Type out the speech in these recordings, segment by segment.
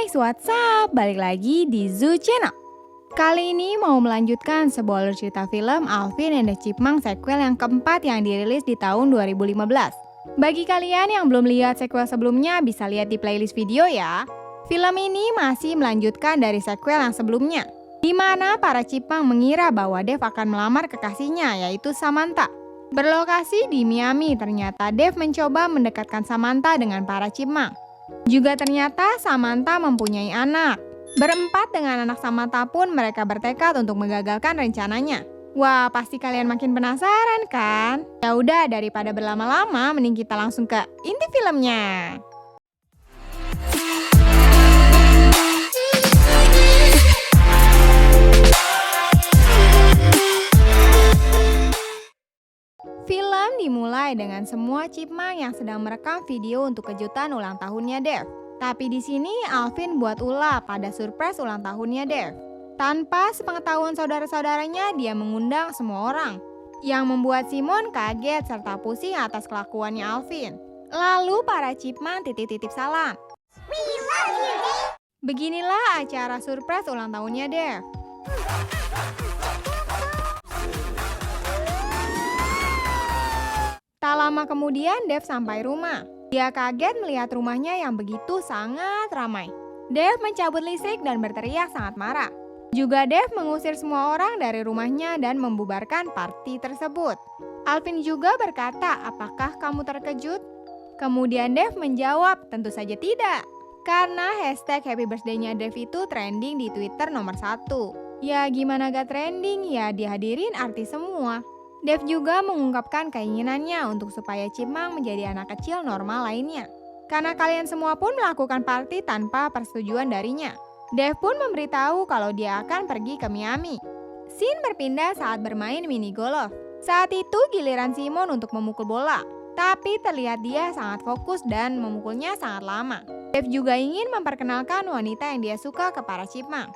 guys, what's up? Balik lagi di Zoo Channel. Kali ini mau melanjutkan sebuah alur cerita film Alvin and the Chipmunks sequel yang keempat yang dirilis di tahun 2015. Bagi kalian yang belum lihat sequel sebelumnya bisa lihat di playlist video ya. Film ini masih melanjutkan dari sequel yang sebelumnya, di mana para Chipmunk mengira bahwa Dave akan melamar kekasihnya yaitu Samantha. Berlokasi di Miami, ternyata Dave mencoba mendekatkan Samantha dengan para Chipmunk. Juga ternyata Samantha mempunyai anak. Berempat dengan anak Samantha pun mereka bertekad untuk menggagalkan rencananya. Wah, pasti kalian makin penasaran kan? Ya udah, daripada berlama-lama mending kita langsung ke inti filmnya. Film dimulai dengan semua Chipmunk yang sedang merekam video untuk kejutan ulang tahunnya Dave. Tapi di sini Alvin buat ulah pada surprise ulang tahunnya Dave. Tanpa sepengetahuan saudara-saudaranya, dia mengundang semua orang, yang membuat Simon kaget serta pusing atas kelakuannya Alvin. Lalu para Chipmunk titip-titip salam. We love you, Dave. Beginilah acara surprise ulang tahunnya Dave. Tak lama kemudian Dave sampai rumah. Dia kaget melihat rumahnya yang begitu sangat ramai. Dave mencabut listrik dan berteriak sangat marah. Juga Dave mengusir semua orang dari rumahnya dan membubarkan party tersebut. Alvin juga berkata, "Apakah kamu terkejut?" Kemudian Dave menjawab, "Tentu saja tidak." Karena hashtag Happy Birthday-nya Dave itu trending di Twitter nomor 1. Ya gimana gak trending, ya dihadirin artis semua. Dave juga mengungkapkan keinginannya untuk supaya Chipmunk menjadi anak kecil normal lainnya. Karena kalian semua pun melakukan party tanpa persetujuan darinya. Dave pun memberitahu kalau dia akan pergi ke Miami. Scene berpindah saat bermain mini golf. Saat itu giliran Simon untuk memukul bola. Tapi terlihat dia sangat fokus dan memukulnya sangat lama. Dave juga ingin memperkenalkan wanita yang dia suka ke para Chipmunk.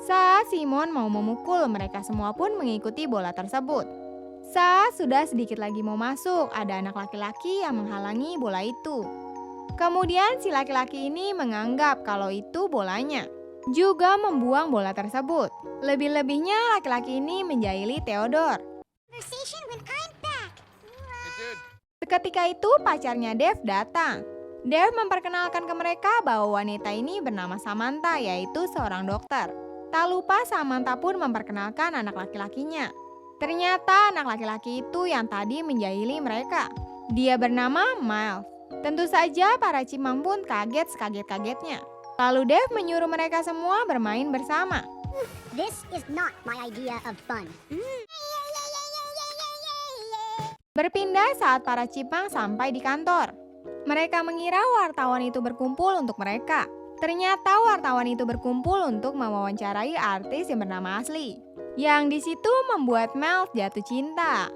Saat Simon mau memukul, mereka semua pun mengikuti bola tersebut. Saat sudah sedikit lagi mau masuk, ada anak laki-laki yang menghalangi bola itu. Kemudian si laki-laki ini menganggap kalau itu bolanya, juga membuang bola tersebut. Lebih-lebihnya laki-laki ini menjahili Theodore. Seketika itu pacarnya Dave datang. Dave memperkenalkan ke mereka bahwa wanita ini bernama Samantha, yaitu seorang dokter. Tak lupa Samantha pun memperkenalkan anak laki-lakinya. Ternyata anak laki-laki itu yang tadi menjahili mereka. Dia bernama Miles. Tentu saja para Chipmunk pun kaget sekaget-kagetnya. Lalu Dave menyuruh mereka semua bermain bersama. This is not my idea of fun. Berpindah saat para Chipmunk sampai di kantor. Mereka mengira wartawan itu berkumpul untuk mereka. Ternyata wartawan itu berkumpul untuk mewawancarai artis yang bernama Ashley. Yang di situ membuat Miles jatuh cinta.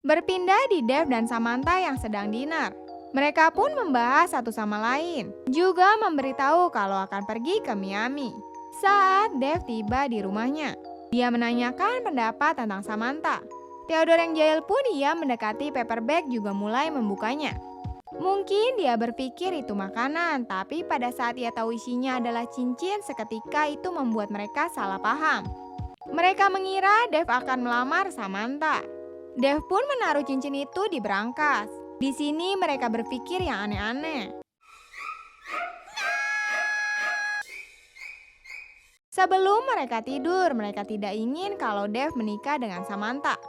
Berpindah di Dave dan Samantha yang sedang dinner. Mereka pun membahas satu sama lain, juga memberitahu kalau akan pergi ke Miami. Saat Dave tiba di rumahnya, dia menanyakan pendapat tentang Samantha. Theodore yang jahil pun ia mendekati paper bag juga mulai membukanya. Mungkin dia berpikir itu makanan, tapi pada saat ia tahu isinya adalah cincin, seketika itu membuat mereka salah paham. Mereka mengira Dave akan melamar Samantha. Dave pun menaruh cincin itu di berangkas. Di sini mereka berpikir yang aneh-aneh. Sebelum mereka tidur, mereka tidak ingin kalau Dave menikah dengan Samantha.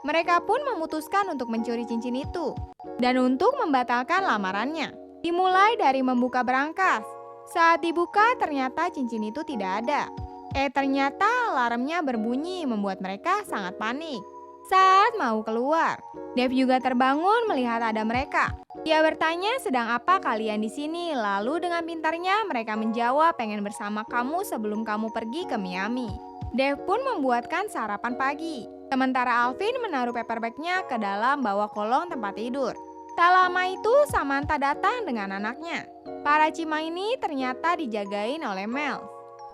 Mereka pun memutuskan untuk mencuri cincin itu dan untuk membatalkan lamarannya. Dimulai dari membuka berangkas. Saat dibuka ternyata cincin itu tidak ada. Ternyata alarmnya berbunyi membuat mereka sangat panik. Saat mau keluar, Dave juga terbangun melihat ada mereka. Dia bertanya, "Sedang apa kalian di sini?" Lalu dengan pintarnya mereka menjawab, "Pengen bersama kamu sebelum kamu pergi ke Miami." Dave pun membuatkan sarapan pagi. Sementara Alvin menaruh paper bag-nya ke dalam bawah kolong tempat tidur. Tak lama itu Samantha datang dengan anaknya. Para Chipmunk ini ternyata dijagain oleh Miles.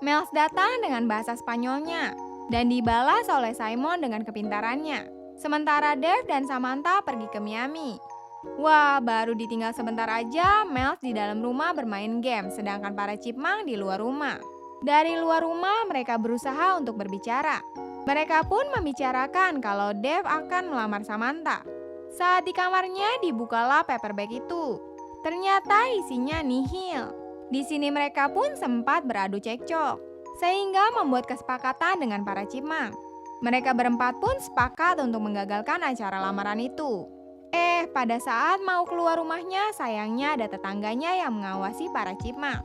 Miles datang dengan bahasa Spanyolnya dan dibalas oleh Simon dengan kepintarannya. Sementara Dave dan Samantha pergi ke Miami. Wah, baru ditinggal sebentar aja, Miles di dalam rumah bermain game, sedangkan para chipmunk di luar rumah. Dari luar rumah, mereka berusaha untuk berbicara. Mereka pun membicarakan kalau Dave akan melamar Samantha. Saat di kamarnya, dibukalah paperback itu. Ternyata isinya nihil. Di sini mereka pun sempat beradu cekcok, sehingga membuat kesepakatan dengan para chipmunk. Mereka berempat pun sepakat untuk menggagalkan acara lamaran itu. Pada saat mau keluar rumahnya, sayangnya ada tetangganya yang mengawasi para chipmunk.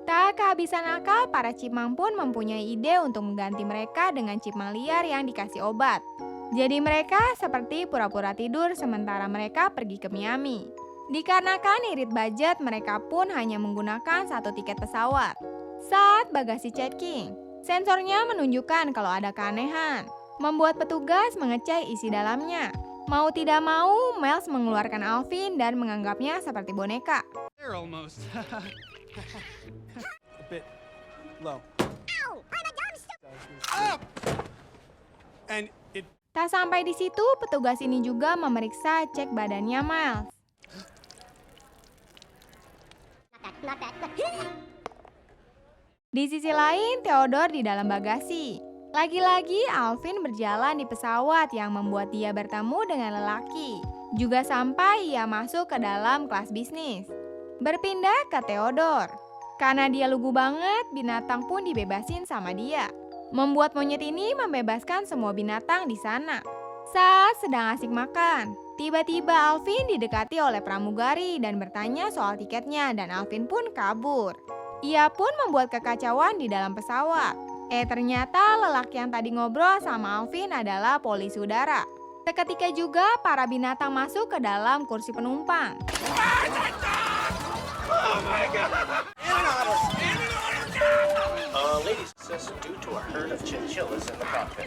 Tak kehabisan akal, para chipmunk pun mempunyai ide untuk mengganti mereka dengan chipmunk liar yang dikasih obat. Jadi mereka seperti pura-pura tidur sementara mereka pergi ke Miami. Dikarenakan irit budget, mereka pun hanya menggunakan 1 tiket pesawat. Saat bagasi checking, sensornya menunjukkan kalau ada keanehan, membuat petugas mengecek isi dalamnya. Mau tidak mau, Miles mengeluarkan Alvin dan menganggapnya seperti boneka. There almost. A bit low. Ow! I'm a dumpster! Up! And it Tak sampai di situ, petugas ini juga memeriksa cek badannya Miles. Not that. Di sisi lain, Theodore di dalam bagasi. Lagi-lagi Alvin berjalan di pesawat yang membuat dia bertemu dengan lelaki. Juga sampai ia masuk ke dalam kelas bisnis. Berpindah ke Theodore. Karena dia lugu banget, binatang pun dibebasin sama dia. Membuat monyet ini membebaskan semua binatang di sana. Saat sedang asik makan, tiba-tiba Alvin didekati oleh pramugari dan bertanya soal tiketnya dan Alvin pun kabur. Ia pun membuat kekacauan di dalam pesawat. Ternyata lelaki yang tadi ngobrol sama Alvin adalah polisi udara. Seketika juga para binatang masuk ke dalam kursi penumpang. Ladies, due to a herd of chinchillas in the cockpit.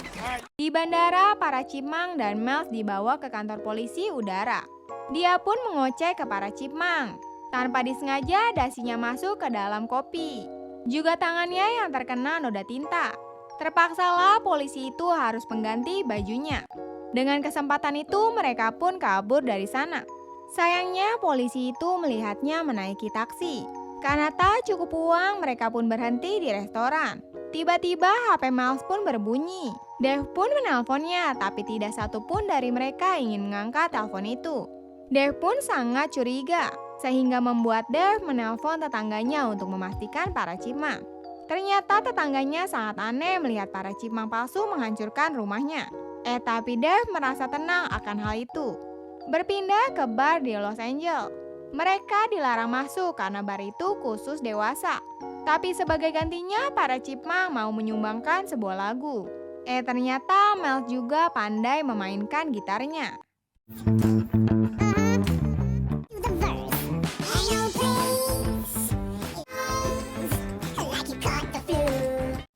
Di bandara, para chipmunk dan Miles dibawa ke kantor polisi udara. Dia pun mengoceh ke para chipmunk. Tanpa disengaja, dasinya masuk ke dalam kopi. Juga tangannya yang terkena noda tinta. Terpaksalah polisi itu harus mengganti bajunya. Dengan kesempatan itu, mereka pun kabur dari sana. Sayangnya, polisi itu melihatnya menaiki taksi. Karena tak cukup uang, mereka pun berhenti di restoran. Tiba-tiba HP Miles pun berbunyi. Dave pun menelponnya, tapi tidak satu pun dari mereka ingin mengangkat telepon itu. Dave pun sangat curiga, sehingga membuat Dave menelpon tetangganya untuk memastikan para chipmunk. Ternyata tetangganya sangat aneh melihat para chipmunk palsu menghancurkan rumahnya. Tapi Dave merasa tenang akan hal itu. Berpindah ke bar di Los Angeles. Mereka dilarang masuk karena bar itu khusus dewasa. Tapi sebagai gantinya, para chipmunk mau menyumbangkan sebuah lagu. Ternyata Miles juga pandai memainkan gitarnya.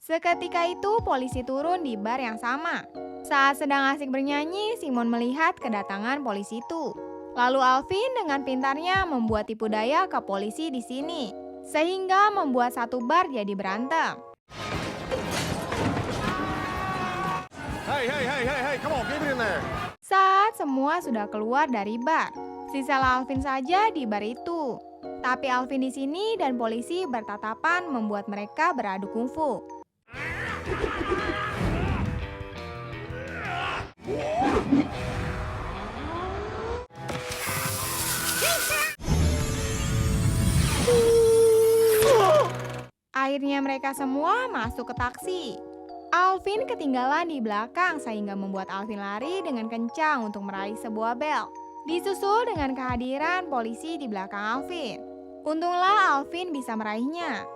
Seketika itu polisi turun di bar yang sama. Saat sedang asik bernyanyi, Simon melihat kedatangan polisi itu. Lalu Alvin dengan pintarnya membuat tipu daya ke polisi di sini, sehingga membuat satu bar jadi berantem. Hey, come on, get in there. Saat semua sudah keluar dari bar, sisa Alvin saja di bar itu. Tapi Alvin di sini dan polisi bertatapan membuat mereka beradu kungfu. Akhirnya mereka semua masuk ke taksi. Alvin ketinggalan di belakang sehingga membuat Alvin lari dengan kencang untuk meraih sebuah bel. Disusul dengan kehadiran polisi di belakang Alvin. Untunglah Alvin bisa meraihnya.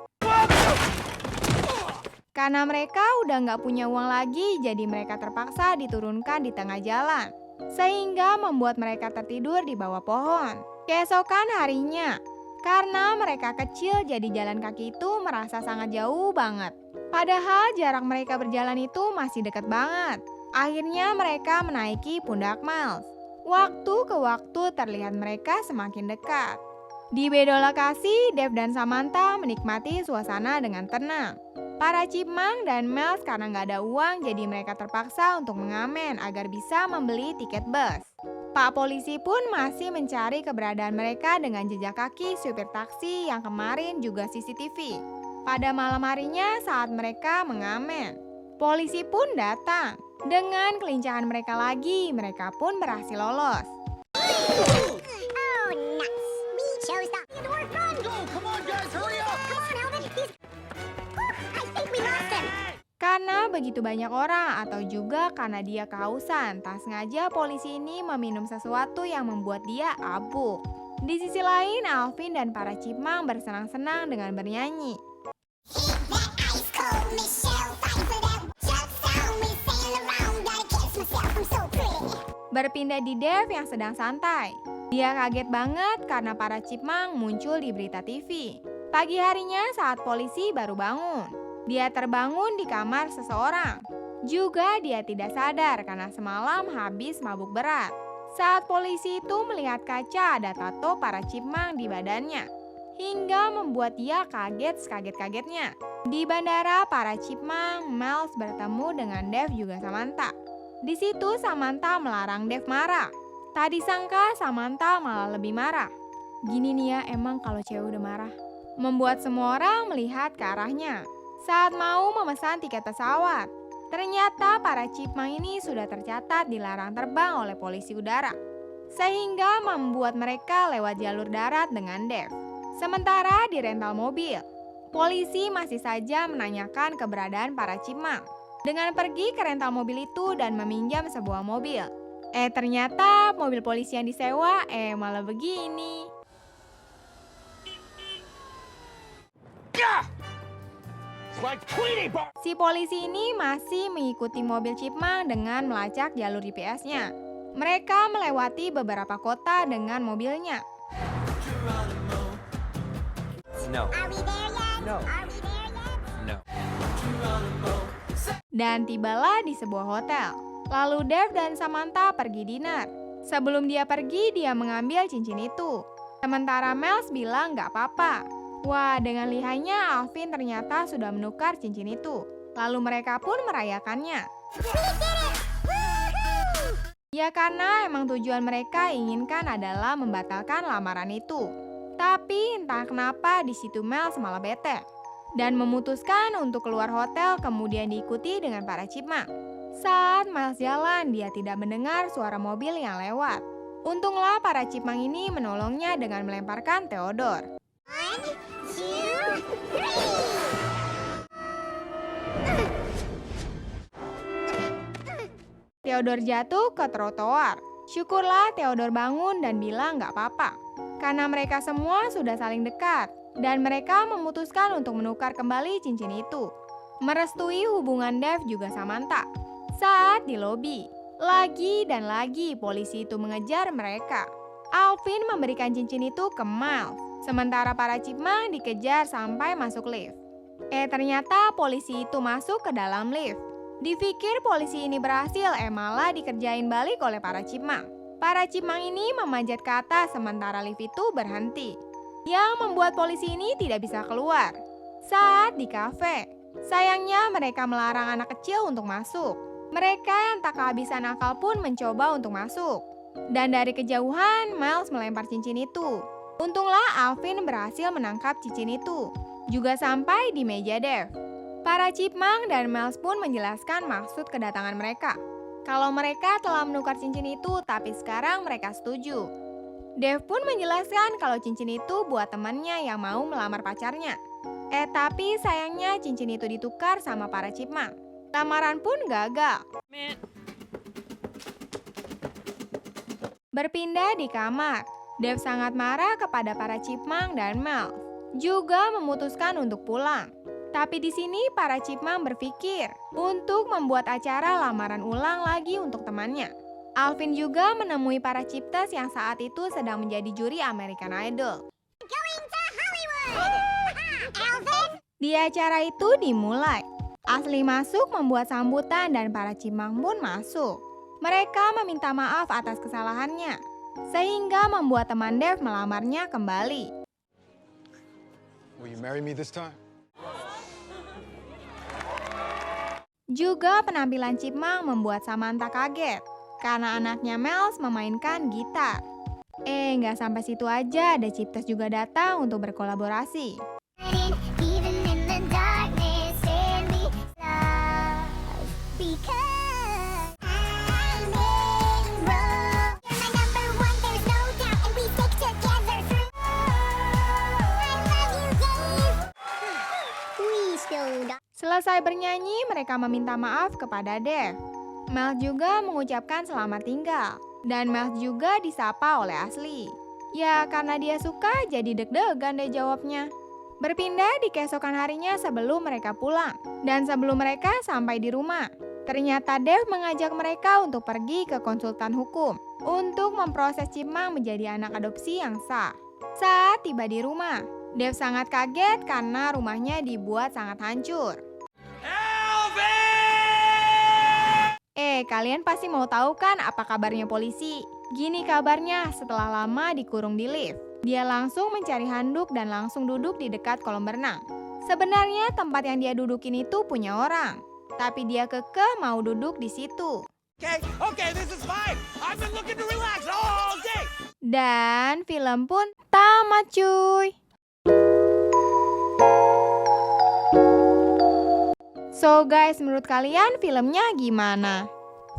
Karena mereka udah nggak punya uang lagi, jadi mereka terpaksa diturunkan di tengah jalan. Sehingga membuat mereka tertidur di bawah pohon. Keesokan harinya, karena mereka kecil jadi jalan kaki itu merasa sangat jauh banget. Padahal jarak mereka berjalan itu masih dekat banget. Akhirnya mereka menaiki pundak Miles. Waktu ke waktu terlihat mereka semakin dekat. Di beda lokasi, Dave dan Samantha menikmati suasana dengan tenang. Para Chipmunk dan Miles karena nggak ada uang, jadi mereka terpaksa untuk mengamen agar bisa membeli tiket bus. Pak polisi pun masih mencari keberadaan mereka dengan jejak kaki supir taksi yang kemarin juga CCTV. Pada malam harinya saat mereka mengamen, polisi pun datang. Dengan kelincahan mereka lagi, mereka pun berhasil lolos. Oh, nuts. We chose the door run. Go! Come on, guys, hurry up! Come on, Alvin. I think we lost him. Karena begitu banyak orang atau juga karena dia kehausan, tak sengaja polisi ini meminum sesuatu yang membuat dia abuk. Di sisi lain, Alvin dan para Chipmunk bersenang-senang dengan bernyanyi. That ice cold Michelle fight for that. Just sound me sailing around. Gotta kiss myself. I'm so pretty. Berpindah di Dave yang sedang santai. Dia kaget banget karena para Chipmunk muncul di berita TV. Pagi harinya saat polisi baru bangun. Dia terbangun di kamar seseorang. Juga dia tidak sadar karena semalam habis mabuk berat. Saat polisi itu melihat kaca ada tato para Chipmunk di badannya. Hingga membuat dia kaget sekaget-kagetnya. Di bandara, para Chipmunk, Miles bertemu dengan Dave juga Samantha. Di situ Samantha melarang Dave marah. Tak disangka Samantha malah lebih marah. Gini nih ya emang kalau cewek udah marah. Membuat semua orang melihat ke arahnya. Saat mau memesan tiket pesawat, ternyata para Chipmunk ini sudah tercatat dilarang terbang oleh polisi udara. Sehingga membuat mereka lewat jalur darat dengan Dave. Sementara di rental mobil, polisi masih saja menanyakan keberadaan para Chipmunk. Dengan pergi ke rental mobil itu dan meminjam sebuah mobil. Ternyata mobil polisi yang disewa malah begini. Like Tweety Bar! Si polisi ini masih mengikuti mobil Chipmunk dengan melacak jalur GPS-nya. Mereka melewati beberapa kota dengan mobilnya. No. Are we there yet? No. Are we there yet? No. Dan tibalah di sebuah hotel. Lalu Dave dan Samantha pergi dinner. Sebelum dia pergi, dia mengambil cincin itu. Sementara Miles bilang nggak apa-apa. Wah, dengan lihainya Alvin ternyata sudah menukar cincin itu. Lalu mereka pun merayakannya. Ya karena emang tujuan mereka inginkan adalah membatalkan lamaran itu. Tapi entah kenapa di situ Miles malah bete. Dan memutuskan untuk keluar hotel kemudian diikuti dengan para Chipmunk. Saat Miles jalan, dia tidak mendengar suara mobil yang lewat. Untunglah para Chipmunk ini menolongnya dengan melemparkan Theodore. 1, 2, 3. Theodore jatuh ke trotoar. Syukurlah Theodore bangun dan bilang nggak apa-apa. Karena mereka semua sudah saling dekat. Dan mereka memutuskan untuk menukar kembali cincin itu. Merestui hubungan Dave juga Samantha. Saat di lobi, lagi dan lagi polisi itu mengejar mereka. Alvin memberikan cincin itu ke Miles. Sementara para Chipmunk dikejar sampai masuk lift. Ternyata polisi itu masuk ke dalam lift. Dipikir polisi ini berhasil, malah dikerjain balik oleh para Chipmunk. Para Chipmunk ini memanjat ke atas sementara lift itu berhenti. Yang membuat polisi ini tidak bisa keluar. Saat di kafe, sayangnya mereka melarang anak kecil untuk masuk. Mereka yang tak kehabisan akal pun mencoba untuk masuk. Dan dari kejauhan, Miles melempar cincin itu. Untunglah Alvin berhasil menangkap cincin itu. Juga sampai di meja Dave. Para Chipmunk dan Miles pun menjelaskan maksud kedatangan mereka. Kalau mereka telah menukar cincin itu, tapi sekarang mereka setuju. Dave pun menjelaskan kalau cincin itu buat temannya yang mau melamar pacarnya. Tapi sayangnya cincin itu ditukar sama para Chipmunk. Lamaran pun gagal. Berpindah di kamar, Dave sangat marah kepada para Chipmunk dan Miles. Juga memutuskan untuk pulang. Tapi di sini para Chipmunk berpikir untuk membuat acara lamaran ulang lagi untuk temannya. Alvin juga menemui para Chiptas yang saat itu sedang menjadi juri American Idol. Going to Hollywood. Alvin. Di acara itu dimulai. Ashley masuk membuat sambutan dan para Chipmunk pun masuk. Mereka meminta maaf atas kesalahannya. sehingga membuat teman Dev melamarnya kembali. Will you marry me this time? Juga penampilan Chipmunk membuat Samantha kaget, karena anaknya Miles memainkan gitar. Nggak sampai situ aja, ada Chiptest juga datang untuk berkolaborasi. Even in the darkness, send me love. Because I'm in love. You're my number one, there's no doubt, and we stick together through. I love you, Dave. We still got. Selesai bernyanyi, mereka meminta maaf kepada Dev. Miles juga mengucapkan selamat tinggal. Dan Miles juga disapa oleh Ashley. Ya, karena dia suka, jadi deg-degan deh jawabnya. Berpindah di keesokan harinya sebelum mereka pulang. Dan sebelum mereka sampai di rumah, ternyata Dev mengajak mereka untuk pergi ke konsultan hukum untuk memproses Chipmunk menjadi anak adopsi yang sah. Saat tiba di rumah, Dev sangat kaget karena rumahnya dibuat sangat hancur. Kalian pasti mau tahu kan apa kabarnya polisi? Gini kabarnya, setelah lama dikurung di lift, dia langsung mencari handuk dan langsung duduk di dekat kolam berenang. Sebenarnya tempat yang dia dudukin itu punya orang, tapi dia kekeh mau duduk di situ. Okay, this is fine. I've been looking to relax all day. Dan film pun tamat cuy. So guys, menurut kalian filmnya gimana?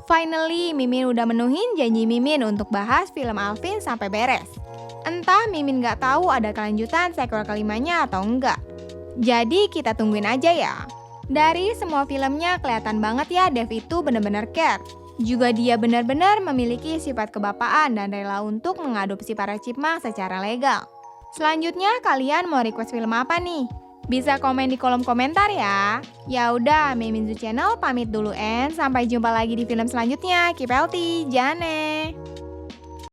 Finally, Mimin udah menuhin janji Mimin untuk bahas film Alvin sampai beres. Entah Mimin gak tahu ada kelanjutan sequel kelimanya atau enggak. Jadi kita tungguin aja ya. Dari semua filmnya kelihatan banget ya Dev itu bener-bener care. Juga dia benar-benar memiliki sifat kebapaan dan rela untuk mengadopsi para Chipmunk secara legal. Selanjutnya kalian mau request film apa nih? Bisa komen di kolom komentar ya. Ya udah, Mimin Zoo Channel pamit dulu and sampai jumpa lagi di film selanjutnya. Keep healthy, Jane.